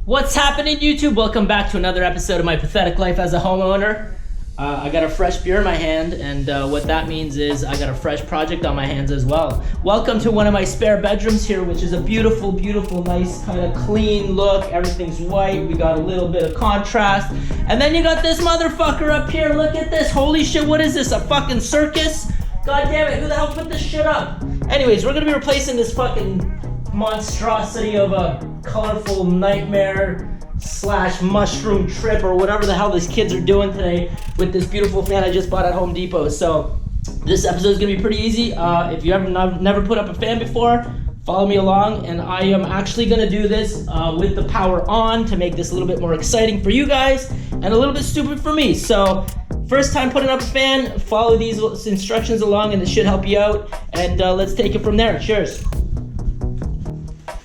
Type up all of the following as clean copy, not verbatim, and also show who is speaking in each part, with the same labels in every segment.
Speaker 1: What's happening, YouTube? Welcome back to another episode of my pathetic life as a homeowner. I got a fresh beer in my hand, and what that means is I got a fresh project on my hands as well. Welcome to one of my spare bedrooms here, which is a beautiful, beautiful, nice, kind of clean look. Everything's white. We got a little bit of contrast. And then you got this motherfucker up here. Look at this. Holy shit, what is this? A fucking circus? God damn it, who the hell put this shit up? Anyways, we're gonna be replacing this fucking monstrosity of a colorful nightmare / mushroom trip or whatever the hell these kids are doing today with this beautiful fan I just bought at Home Depot. So this episode is gonna be pretty easy. If you never put up a fan before, follow me along, and I am actually gonna do this with the power on to make this a little bit more exciting for you guys and a little bit stupid for me. So first time putting up a fan, follow these instructions along and it should help you out, and let's take it from there. Cheers.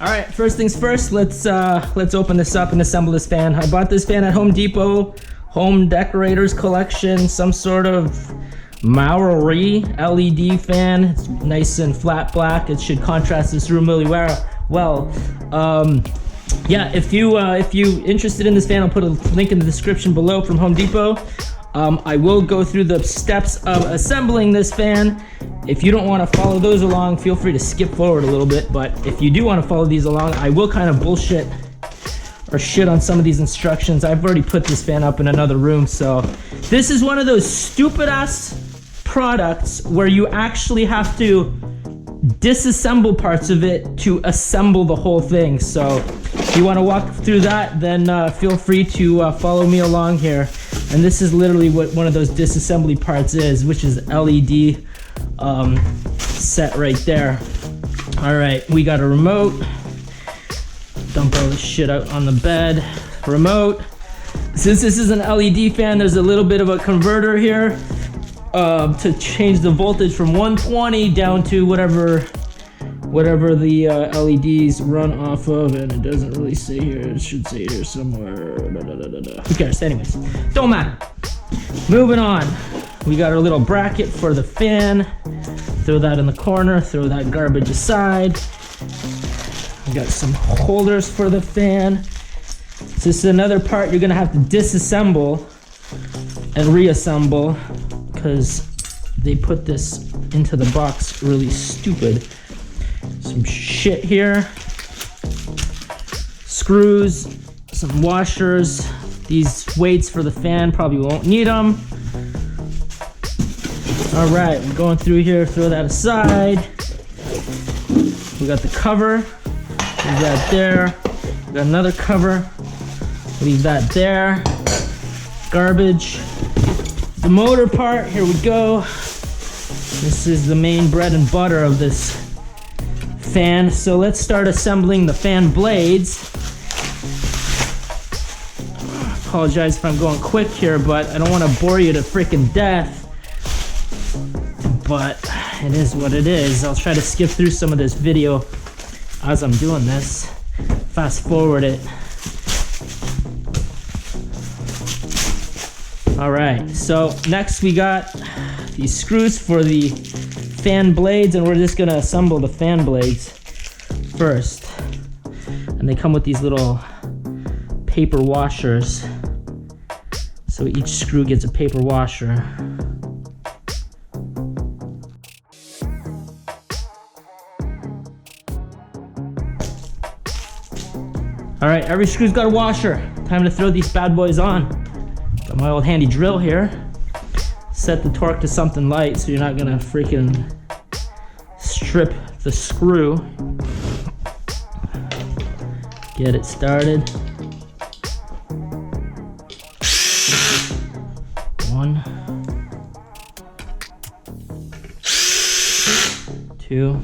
Speaker 1: All right, first things first, let's open this up and assemble this fan. I bought this fan at Home Depot, Home Decorators collection, some sort of Merwry LED fan. It's nice and flat black. It should contrast this room really well. Yeah, if you interested in this fan, I'll put a link in the description below from Home Depot. I will go through the steps of assembling this fan. If you don't want to follow those along, feel free to skip forward a little bit, but if you do want to follow these along, I will kind of bullshit or shit on some of these instructions. I've already put this fan up in another room, so this is one of those stupid ass products where you actually have to disassemble parts of it to assemble the whole thing. So if you want to walk through that, then feel free to follow me along here. And this is literally what one of those disassembly parts is, which is LED set right there. All right, we got a remote. Dump all this shit out on the bed. Remote. Since this is an LED fan, there's a little bit of a converter here to change the voltage from 120 down to whatever the LEDs run off of, and it doesn't really say here. It should say here somewhere. Who cares? Anyways, don't matter. Moving on. We got our little bracket for the fan. Throw that in the corner. Throw that garbage aside. We got some holders for the fan. So this is another part you're gonna have to disassemble and reassemble because they put this into the box really stupid. Some shit here, screws, some washers. These weights for the fan, probably won't need them. All right, we're going through here, throw that aside. We got the cover, leave that there. We got another cover, leave that there. Garbage. The motor part, here we go. This is the main bread and butter of this fan. So let's start assembling the fan blades. Apologize if I'm going quick here, but I don't want to bore you to freaking death. But it is what it is. I'll try to skip through some of this video as I'm doing this. Fast forward it. All right, so next we got these screws for the fan blades, and we're just gonna assemble the fan blades first. And they come with these little paper washers. So each screw gets a paper washer. All right, every screw's got a washer. Time to throw these bad boys on. Got my old handy drill here. Set the torque to something light so you're not gonna freaking strip the screw. Get it started. 1, 2.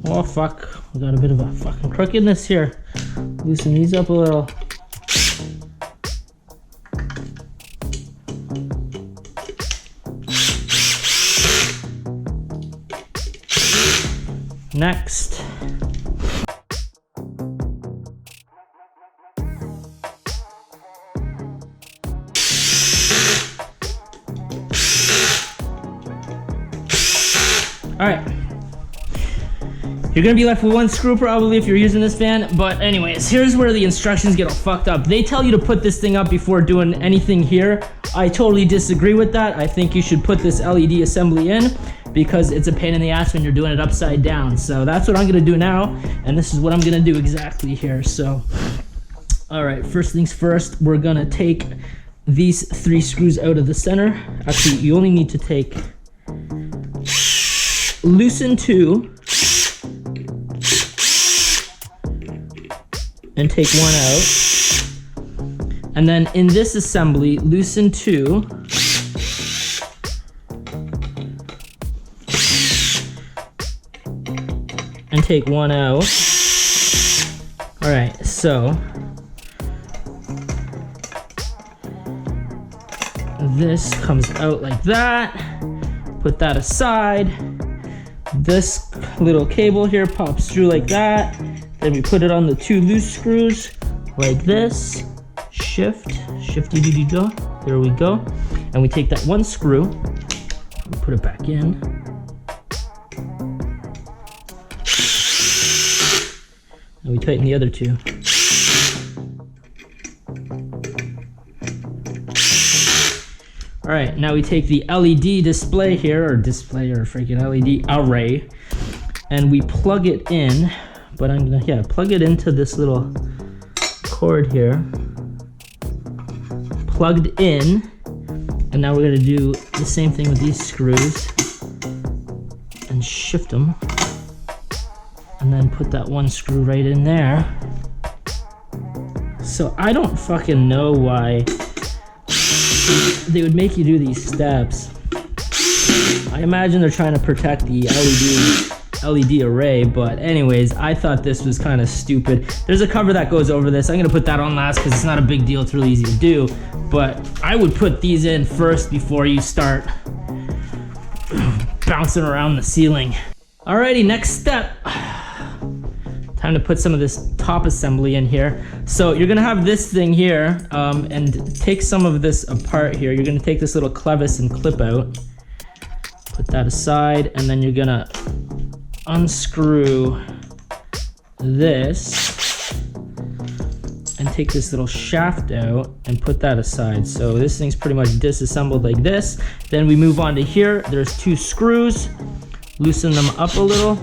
Speaker 1: Oh fuck, we got a bit of a fucking crookedness here. Loosen these up a little. Next. All right. You're gonna be left with one screw probably if you're using this fan, but anyways, here's where the instructions get all fucked up. They tell you to put this thing up before doing anything here. I totally disagree with that. I think you should put this LED assembly in because it's a pain in the ass when you're doing it upside down. So that's what I'm gonna do now, and this is what I'm gonna do exactly here. So, all right, first things first, we're gonna take these 3 screws out of the center. Actually, you only need to take, loosen 2, and take 1 out. And then in this assembly, loosen 2. And take 1 out. All right, so this comes out like that. Put that aside. This little cable here pops through like that. Then we put it on the 2 loose screws like this. Shifty-doo-doo-do. There we go. And we take that 1 screw and put it back in. And we tighten the other 2. All right, now we take the LED display here, or freaking LED array, and we plug it in. But I'm gonna, plug it into this little cord here. Plugged in. And now we're gonna do the same thing with these screws and shift them. And then put that 1 screw right in there. So I don't fucking know why they would make you do these steps. I imagine they're trying to protect the LED array, but anyways, I thought this was kind of stupid. There's a cover that goes over this. I'm gonna put that on last because it's not a big deal. It's really easy to do, but I would put these in first before you start bouncing around the ceiling. Alrighty, next step. Time to put some of this top assembly in here. So you're gonna have this thing here, and take some of this apart here. You're gonna take this little clevis and clip out. Put that aside, and then you're gonna unscrew this and take this little shaft out and put that aside. So this thing's pretty much disassembled like this. Then we move on to here. There's 2 screws. Loosen them up a little.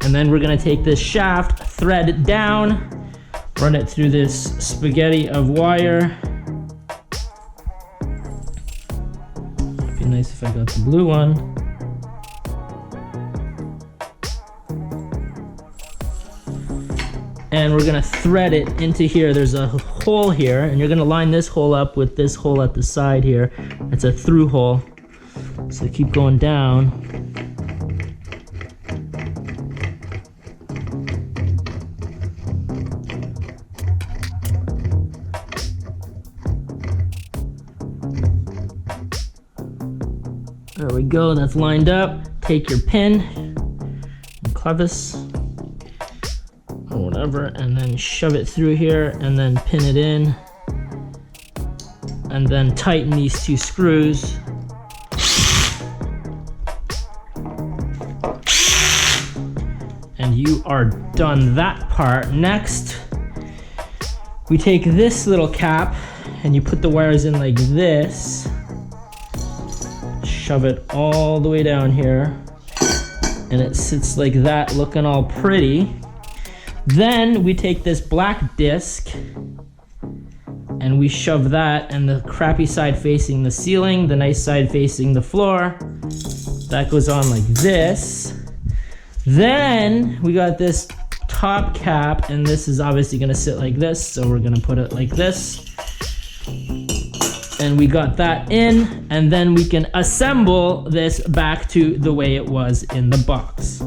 Speaker 1: And then we're gonna take this shaft, thread it down, run it through this spaghetti of wire. It'd be nice if I got the blue one. And we're gonna thread it into here. There's a hole here, and you're gonna line this hole up with this hole at the side here. It's a through hole. So keep going down. There we go, that's lined up. Take your pin, and clevis, or whatever, and then shove it through here, and then pin it in, and then tighten these 2 screws. And you are done that part. Next, we take this little cap, and you put the wires in like this. Shove it all the way down here, and it sits like that, looking all pretty. Then we take this black disc and we shove that, and the crappy side facing the ceiling, the nice side facing the floor. That goes on like this. Then we got this top cap, and this is obviously gonna sit like this, so we're gonna put it like this. And we got that in, and then we can assemble this back to the way it was in the box,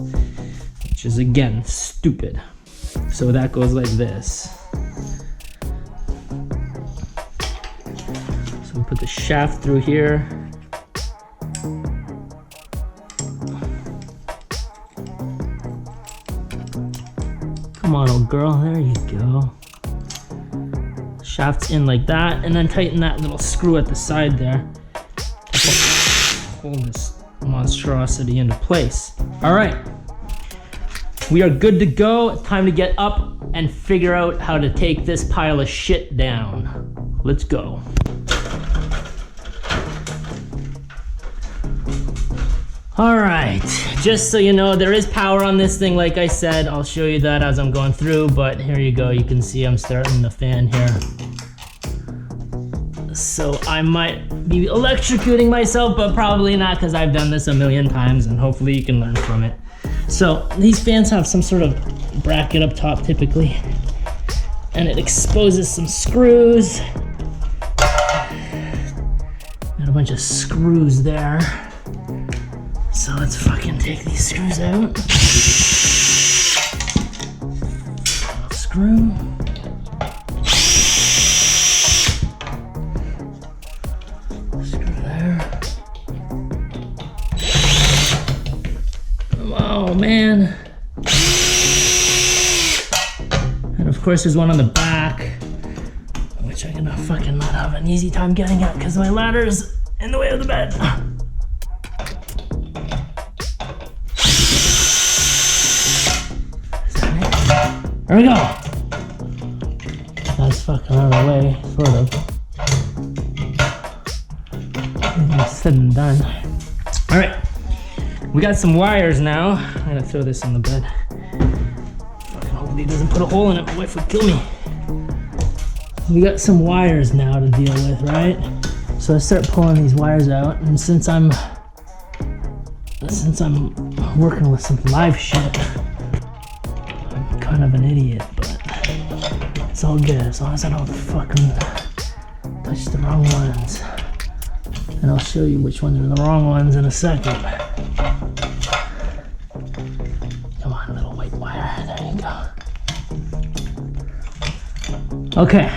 Speaker 1: which is again stupid. So that goes like this. So we put the shaft through here. Come on, old girl, there you go. Shaft's in like that, and then tighten that little screw at the side there. Hold this monstrosity into place. All right, we are good to go. It's time to get up and figure out how to take this pile of shit down. Let's go. All right, just so you know, there is power on this thing, like I said. I'll show you that as I'm going through, but here you go. You can see I'm starting the fan here. So I might be electrocuting myself, but probably not, because I've done this a million times, and hopefully you can learn from it. So these fans have some sort of bracket up top typically, and it exposes some screws. Got a bunch of screws there. So let's fucking take these screws out. Screw. Screw there. Oh man. And of course there's one on the back, which I'm gonna fucking not have an easy time getting at because my ladder's in the way of the bed. There we go. That's fucking out of the way, sort of. Said and done. All right, we got some wires now. I'm gonna throw this on the bed. Fucking hopefully it doesn't put a hole in it. My wife would kill me. We got some wires now to deal with, right? So I start pulling these wires out, and since I'm working with some live shit, kind of an idiot, but it's all good as long as I don't fucking touch the wrong ones. And I'll show you which ones are the wrong ones in a second. Come on, little white wire. There you go. Okay,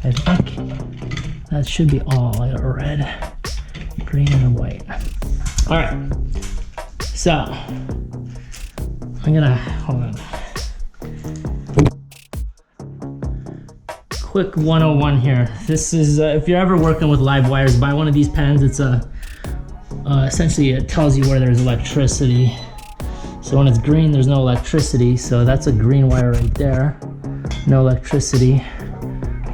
Speaker 1: I think that should be all. I got red, green, and white. All right, so I'm gonna hold on. Quick 101 here. This is if you're ever working with live wires, buy one of these pens. It's essentially it tells you where there's electricity. So when it's green, there's no electricity. So that's a green wire right there. No electricity.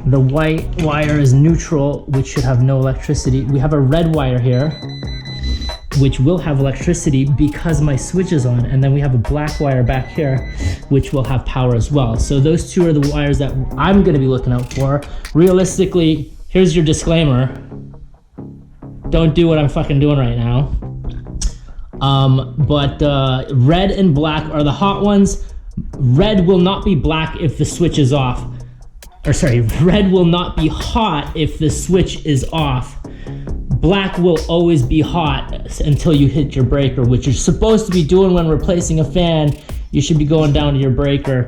Speaker 1: The white wire is neutral, which should have no electricity. We have a red wire here, which will have electricity because my switch is on, and then we have a black wire back here, which will have power as well. So those two are the wires that I'm gonna be looking out for. Realistically, here's your disclaimer. Don't do what I'm fucking doing right now. But red and black are the hot ones. Red will not be black if the switch is off. Or sorry, red will not be hot if the switch is off. Black will always be hot until you hit your breaker, which you're supposed to be doing when replacing a fan. You should be going down to your breaker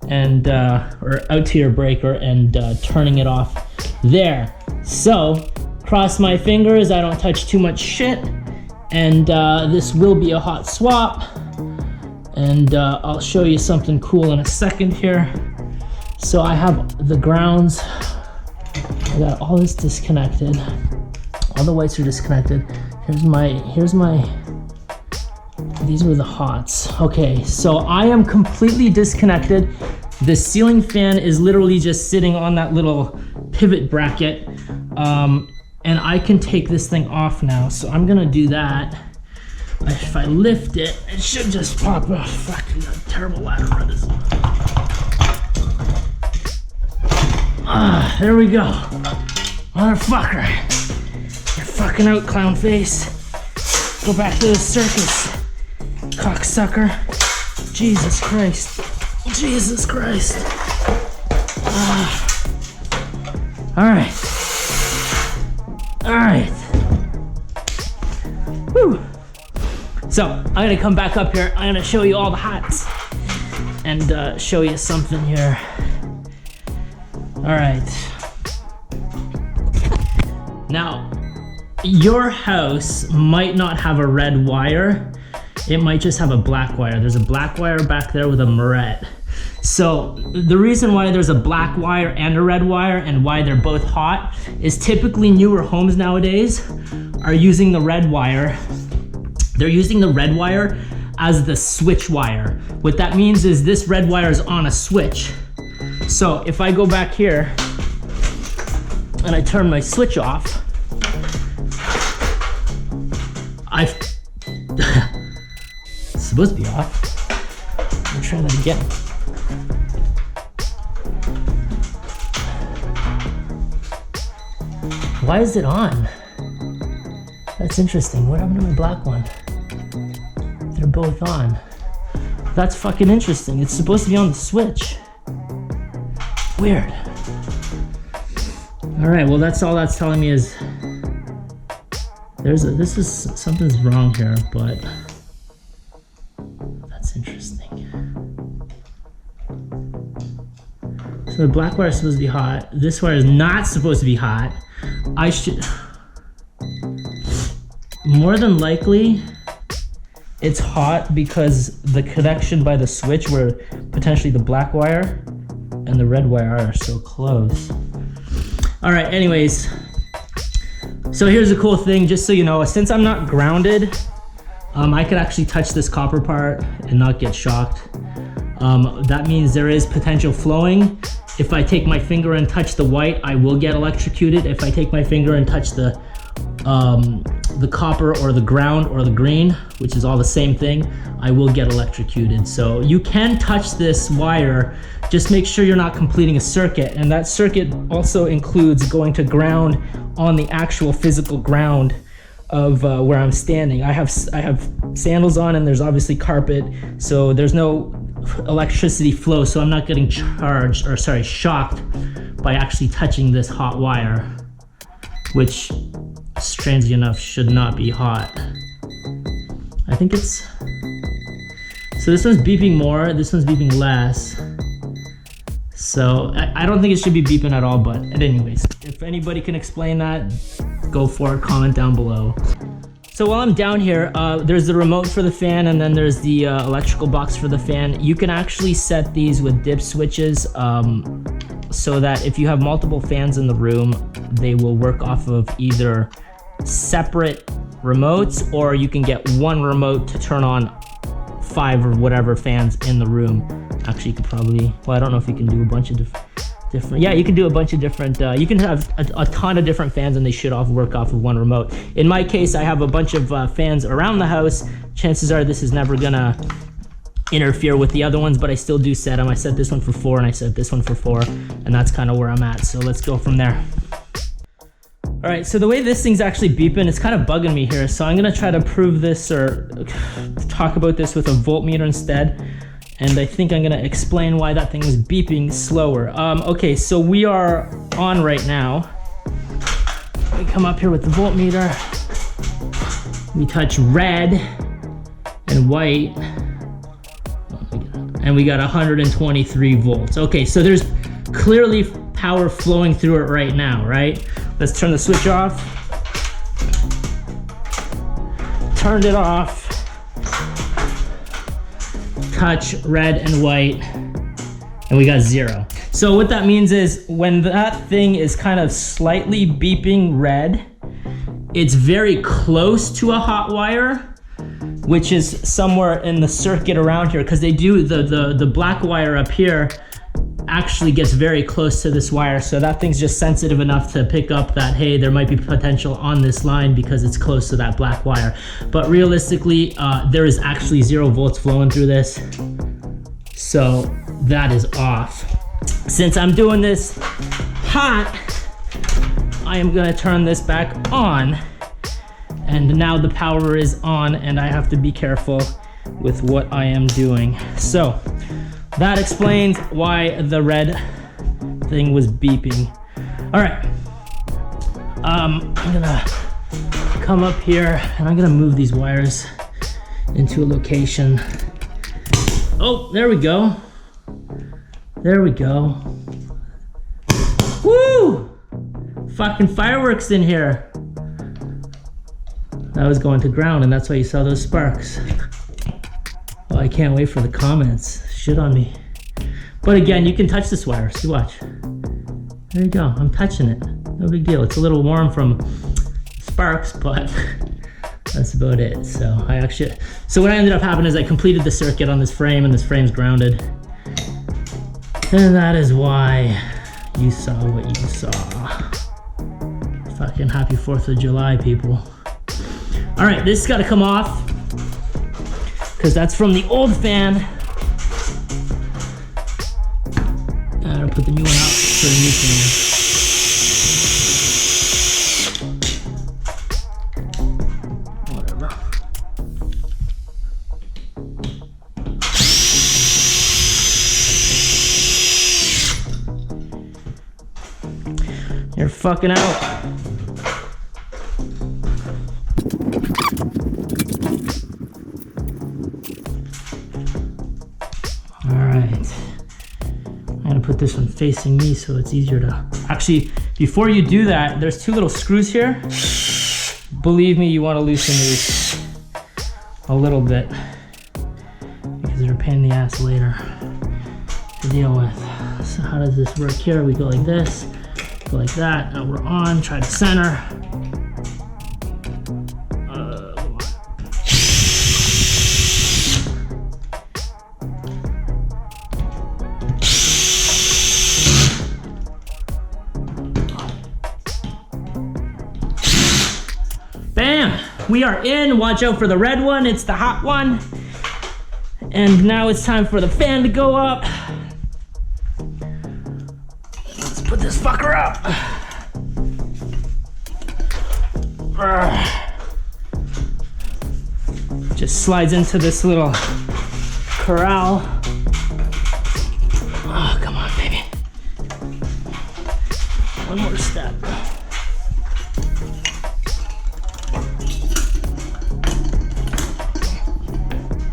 Speaker 1: and or out to your breaker and turning it off there. So cross my fingers, I don't touch too much shit, and this will be a hot swap. And I'll show you something cool in a second here. So I have the grounds. I got all this disconnected. All the whites are disconnected. Here's my, these were the hots. Okay, so I am completely disconnected. The ceiling fan is literally just sitting on that little pivot bracket. And I can take this thing off now. So I'm gonna do that. If I lift it, it should just pop off. Fucking terrible ladder for this. There we go. Motherfucker. You're fucking out, clown face. Go back to the circus, cocksucker. Jesus Christ. Jesus Christ. Alright. Alright. Whew. So, I'm gonna come back up here. I'm gonna show you all the hots and show you something here. Alright. Now, your house might not have a red wire. It might just have a black wire. There's a black wire back there with a Merwry. So the reason why there's a black wire and a red wire and why they're both hot is typically newer homes nowadays are using the red wire they're using the red wire as the switch wire. What that means is this red wire is on a switch. So if I go back here and I turn my switch off, it's supposed to be off. I'll try that again. Why is it on? That's interesting. What happened to my black one? They're both on. That's fucking interesting. It's supposed to be on the switch. Weird. All right, well, that's all that's telling me is something's wrong here, but that's interesting. So the black wire is supposed to be hot. This wire is not supposed to be hot. I should, more than likely, it's hot because the connection by the switch where potentially the black wire and the red wire are so close. All right, anyways, so here's a cool thing, just so you know, since I'm not grounded, I could actually touch this copper part and not get shocked. That means there is potential flowing. If I take my finger and touch the white, I will get electrocuted. If I take my finger and touch the copper or the ground or the green, which is all the same thing, I will get electrocuted. So you can touch this wire, just make sure you're not completing a circuit. And that circuit also includes going to ground on the actual physical ground of where I'm standing. I have sandals on and there's obviously carpet, so there's no electricity flow, so I'm not getting shocked by actually touching this hot wire, which strangely enough should not be hot. I think it's, so this one's beeping more, this one's beeping less. So I don't think it should be beeping at all, but anyways, if anybody can explain that, go for it, comment down below. So while I'm down here, there's the remote for the fan, and then there's the electrical box for the fan. You can actually set these with dip switches so that if you have multiple fans in the room, they will work off of either separate remotes, or you can get one remote to turn on 5 or whatever fans in the room. Actually, you could probably, well, I don't know if you can do a bunch of different, yeah, you can do a bunch of different, you can have a ton of different fans and they should all work off of one remote. In my case, I have a bunch of fans around the house. Chances are this is never gonna interfere with the other ones, but I still do set them. I set this one for 4 and I set this one for 4, and that's kind of where I'm at. So let's go from there. All right, so the way this thing's actually beeping, it's kind of bugging me here. So I'm gonna try to prove this or talk about this with a voltmeter instead. And I think I'm gonna explain why that thing was beeping slower. Okay, so we are on right now. We come up here with the voltmeter. We touch red and white. And we got 123 volts. Okay, so there's clearly power flowing through it right now, right? Let's turn the switch off. Turned it off. Touch red and white, and we got 0. So what that means is when that thing is kind of slightly beeping red, it's very close to a hot wire, which is somewhere in the circuit around here, because they do the black wire up here actually gets very close to this wire, so that thing's just sensitive enough to pick up that, hey, there might be potential on this line because it's close to that black wire. But realistically, there is actually 0 volts flowing through this, so that is off. Since I'm doing this hot, I am gonna turn this back on, and now the power is on, and I have to be careful with what I am doing. So that explains why the red thing was beeping. All right, I'm gonna come up here and I'm gonna move these wires into a location. Oh, there we go. There we go. Woo! Fucking fireworks in here. That was going to ground, and that's why you saw those sparks. Oh, I can't wait for the comments. Shit on me. But again, you can touch this wire. See, watch. There you go. I'm touching it. No big deal. It's a little warm from sparks, but That's about it. So what ended up happening is I completed the circuit on this frame, and this frame's grounded. And that is why you saw what you saw. Fucking happy 4th of July, people. All right, this has got to come off because that's from the old fan. And I'll put the new one out for the new fan. You're fucking out. All right. I'm gonna put this one facing me so it's easier to... Actually, before you do that, there's 2 little screws here. Believe me, you wanna loosen these a little bit because they're a pain in the ass later to deal with. So how does this work here? We go like this. Go like that. Now we're on. Try to center. Bam! We are in. Watch out for the red one. It's the hot one. And now it's time for the fan to go up. Put this fucker up. Just slides into this little corral. Oh, come on, baby. One more step.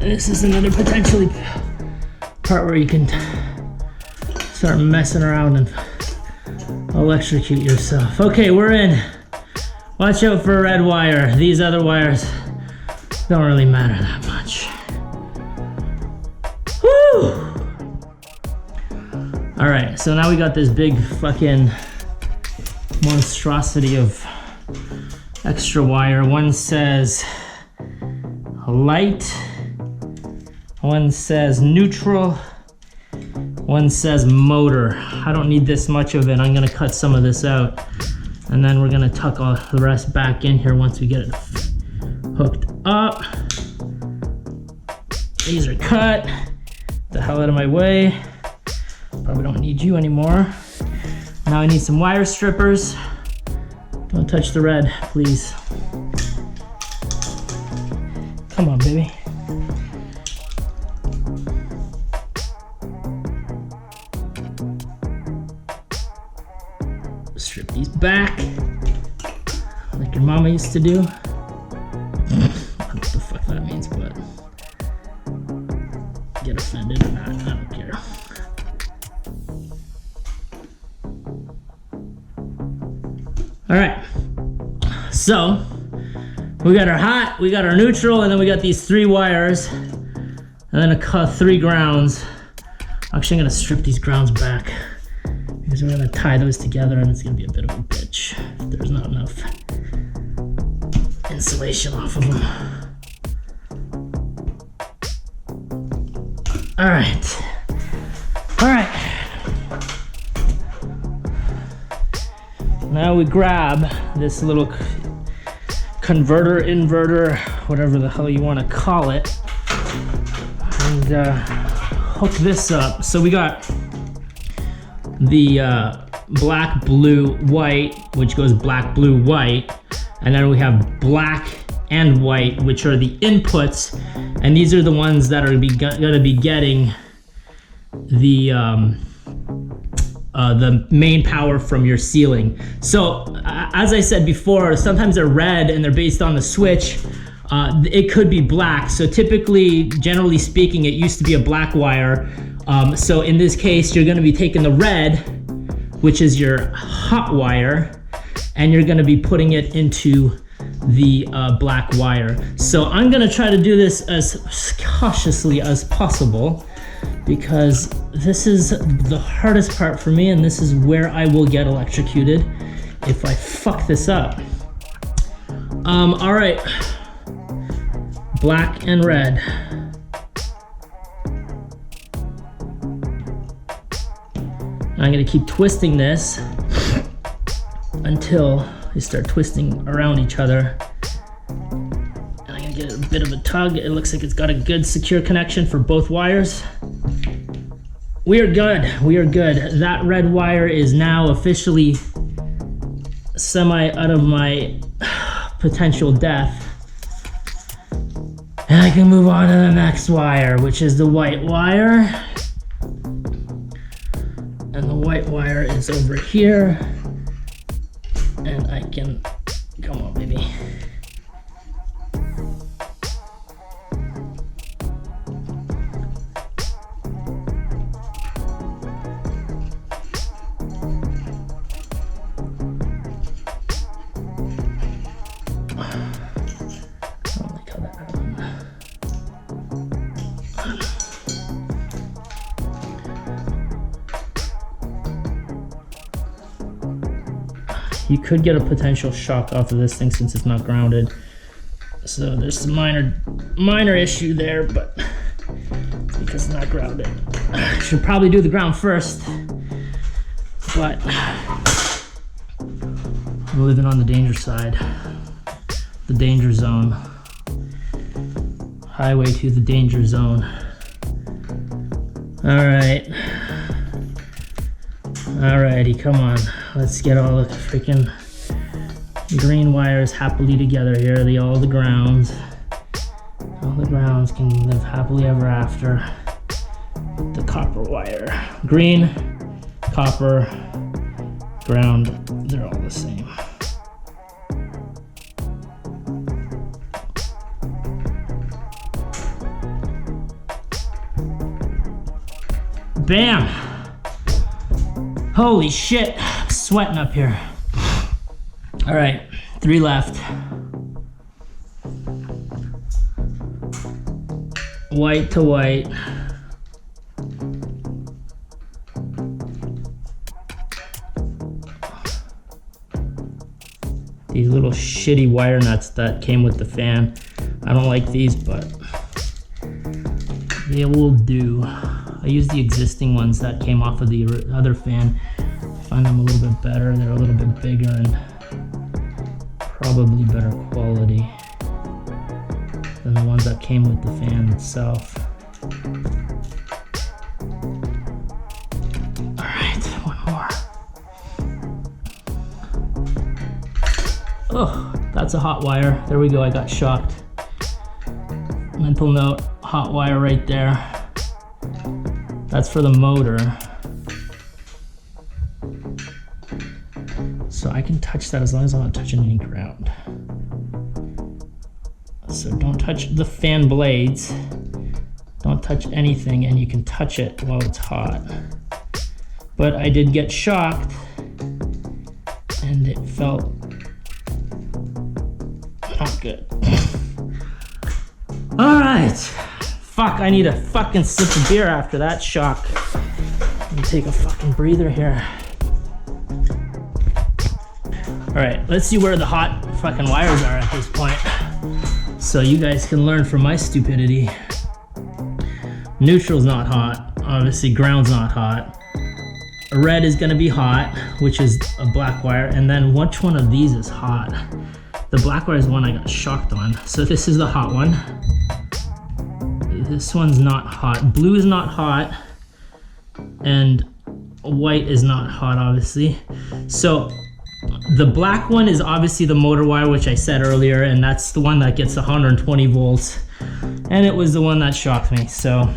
Speaker 1: And this is another potentially part where you can start messing around and electrocute yourself. Okay, we're in. Watch out for a red wire. These other wires don't really matter that much. Woo! All right, so now we got this big fucking monstrosity of extra wire. One says light, one says neutral, one says motor. I don't need this much of it. I'm gonna cut some of this out. And then we're gonna tuck all the rest back in here once we get it hooked up. These are cut. Get the hell out of my way. Probably don't need you anymore. Now I need some wire strippers. Don't touch the red, please. Come on, baby. Strip these back, like your mama used to do. I don't know what the fuck that means, but get offended or not, I don't care. All right, so we got our hot, we got our neutral, and then we got these 3 wires, and then 3 grounds. Actually, I'm gonna strip these grounds back, because we're gonna tie those together and it's gonna be a bit of a bitch if there's not enough insulation off of them. All right. Now we grab this little converter, inverter, whatever the hell you wanna call it, and hook this up. So we got the black, blue, white, which goes black, blue, white, and then we have black and white, which are the inputs, and these are the ones that are gonna be getting the main power from your ceiling. So as I said before, sometimes they're red and they're based on the switch. It could be black. So typically, generally speaking, it used to be a black wire. So in this case, you're gonna be taking the red, which is your hot wire, and you're gonna be putting it into the black wire. So I'm gonna try to do this as cautiously as possible, because this is the hardest part for me, and this is where I will get electrocuted if I fuck this up. All right, black and red. I'm gonna keep twisting this until they start twisting around each other. And I'm gonna get a bit of a tug. It looks like it's got a good secure connection for both wires. We are good, we are good. That red wire is now officially semi out of my potential death. And I can move on to the next wire, which is the white wire. And the white wire is over here. And I can, come on baby. You could get a potential shock off of this thing since it's not grounded. So there's some minor issue there, but because it's not grounded. I should probably do the ground first, but I'm living on the danger side, the danger zone. Highway to the danger zone. All right. Alrighty, come on. Let's get all the freaking green wires happily together here. All the grounds can live happily ever after. The copper wire. Green, copper, ground, they're all the same. Bam! Holy shit, I'm sweating up here. All right, 3 left. White to white. These little shitty wire nuts that came with the fan. I don't like these, but they will do. I use the existing ones that came off of the other fan. I find them a little bit better. They're a little bit bigger and probably better quality than the ones that came with the fan itself. All right, one more. Oh, that's a hot wire. There we go, I got shocked. Mental note, hot wire right there. That's for the motor. So I can touch that as long as I'm not touching any ground. So don't touch the fan blades. Don't touch anything, and you can touch it while it's hot. But I did get shocked, and it felt not good. All right. Fuck, I need a fucking sip of beer after that shock. Let me take a fucking breather here. All right, let's see where the hot fucking wires are at this point, so you guys can learn from my stupidity. Neutral's not hot. Obviously, ground's not hot. Red is gonna be hot, which is a black wire, and then which one of these is hot? The black wire is the one I got shocked on. So this is the hot one. This one's not hot. Blue is not hot, and white is not hot, obviously. So the black one is obviously the motor wire, which I said earlier, and that's the one that gets 120 volts. And it was the one that shocked me, so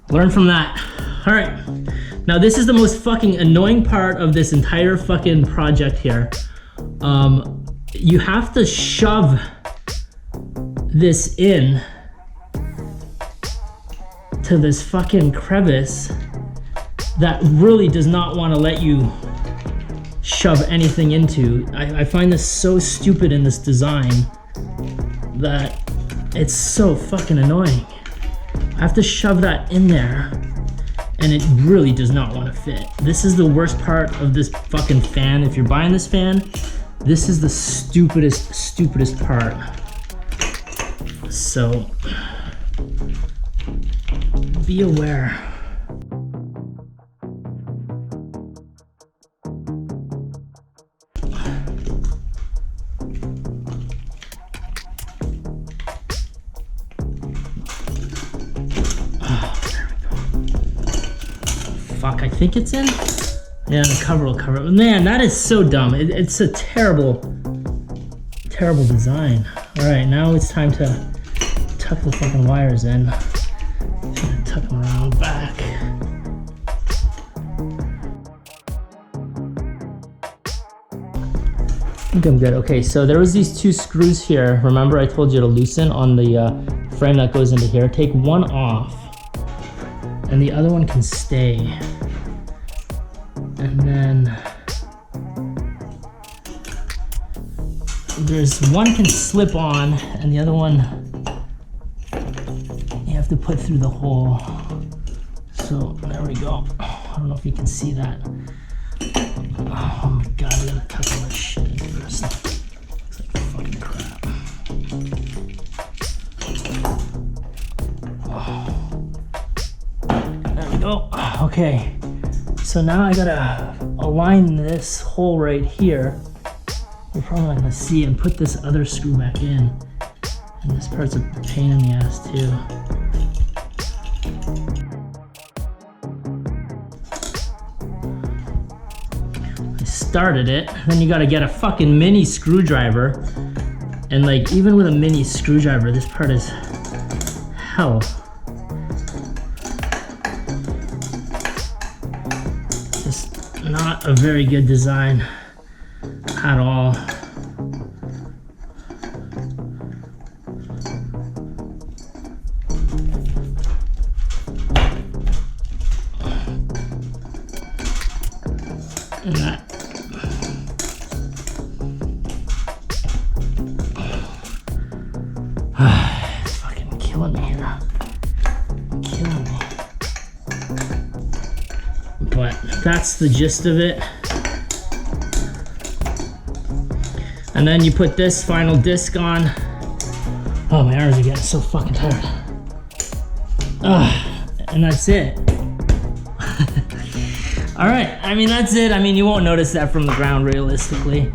Speaker 1: learn from that. All right, now this is the most fucking annoying part of this entire fucking project here. You have to shove this in to this fucking crevice that really does not want to let you shove anything into. I find this so stupid in this design that it's so fucking annoying. I have to shove that in there, and it really does not want to fit. This is the worst part of this fucking fan. If you're buying this fan, this is the stupidest part. So be aware. Fuck, I think it's in. Yeah, the cover will cover it. Man, that is so dumb. It's a terrible design. All right, now it's time to tuck the fucking wires in. Tuck them around back. I think I'm good. Okay, so there was these 2 screws here. Remember I told you to loosen on the frame that goes into here. Take one off, and the other one can stay. And then there's one can slip on, and the other one you have to put through the hole. So there we go. I don't know if you can see that. Oh my god, I gotta tuck all this shit in first. Looks like fucking crap. There we go. Okay. So now I gotta align this hole right here. You're probably not gonna see it, and put this other screw back in. And this part's a pain in the ass too. I started it, then you gotta get a fucking mini screwdriver. And like, even with a mini screwdriver, this part is hell. Not a very good design at all. And that it's fucking killing me here. Killing me. But that's the gist of it. And then you put this final disc on. Oh, my arms are getting so fucking tired. And that's it. All right, I mean, that's it. I mean, you won't notice that from the ground realistically.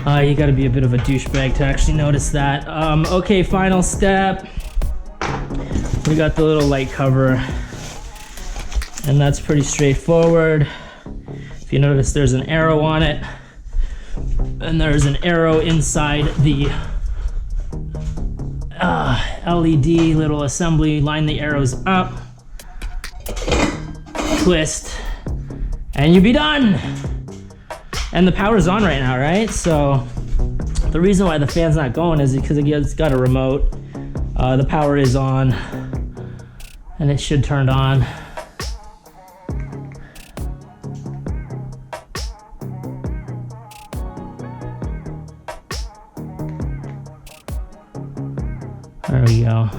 Speaker 1: You gotta be a bit of a douchebag to actually notice that. Okay, final step. We got the little light cover, and that's pretty straightforward. If you notice, there's an arrow on it, and there's an arrow inside the LED little assembly. Line the arrows up, twist, and you'll be done. And the power's on right now, right? So the reason why the fan's not going is because it's got a remote. The power is on, and it should turn on. There we go.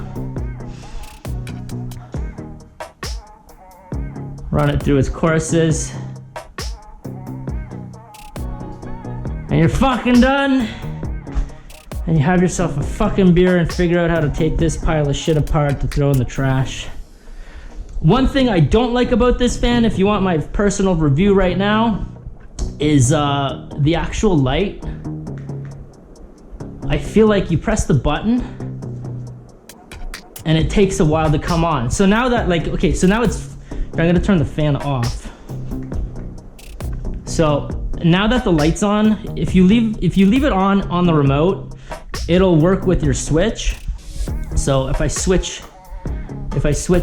Speaker 1: Run it through its courses. And you're fucking done. And you have yourself a fucking beer and figure out how to take this pile of shit apart to throw in the trash. One thing I don't like about this fan, if you want my personal review right now, is the actual light. I feel like you press the button and it takes a while to come on. So now that, like, okay, so now it's, I'm gonna turn the fan off. So now that the light's on, if you leave it on the remote, it'll work with your switch. So if I switch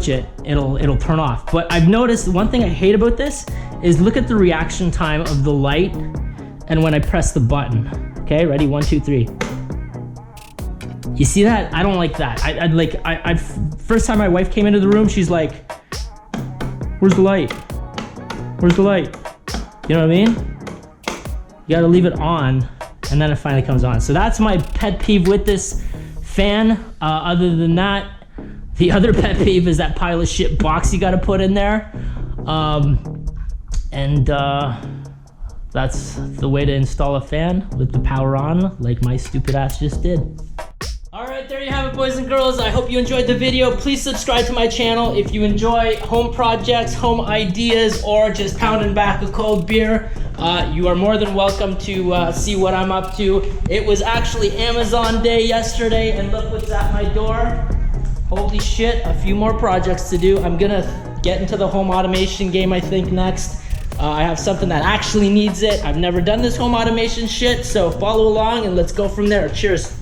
Speaker 1: it, it'll turn off. But I've noticed one thing I hate about this is look at the reaction time of the light and when I press the button. Okay, ready? 1, 2, 3. You see that? I don't like that. I first time my wife came into the room, she's like, "Where's the light? Where's the light?" You know what I mean? You gotta leave it on, and then it finally comes on. So that's my pet peeve with this fan. Other than that, the other pet peeve is that pile of shit box you gotta put in there. That's the way to install a fan with the power on, like my stupid ass just did. All right, there you have it, boys and girls. I hope you enjoyed the video. Please subscribe to my channel if you enjoy home projects, home ideas, or just pounding back a cold beer. You are more than welcome to see what I'm up to. It was actually Amazon Day yesterday, and look what's at my door. Holy shit, a few more projects to do. I'm gonna get into the home automation game, I think, next. I have something that actually needs it. I've never done this home automation shit, so follow along and let's go from there. Cheers.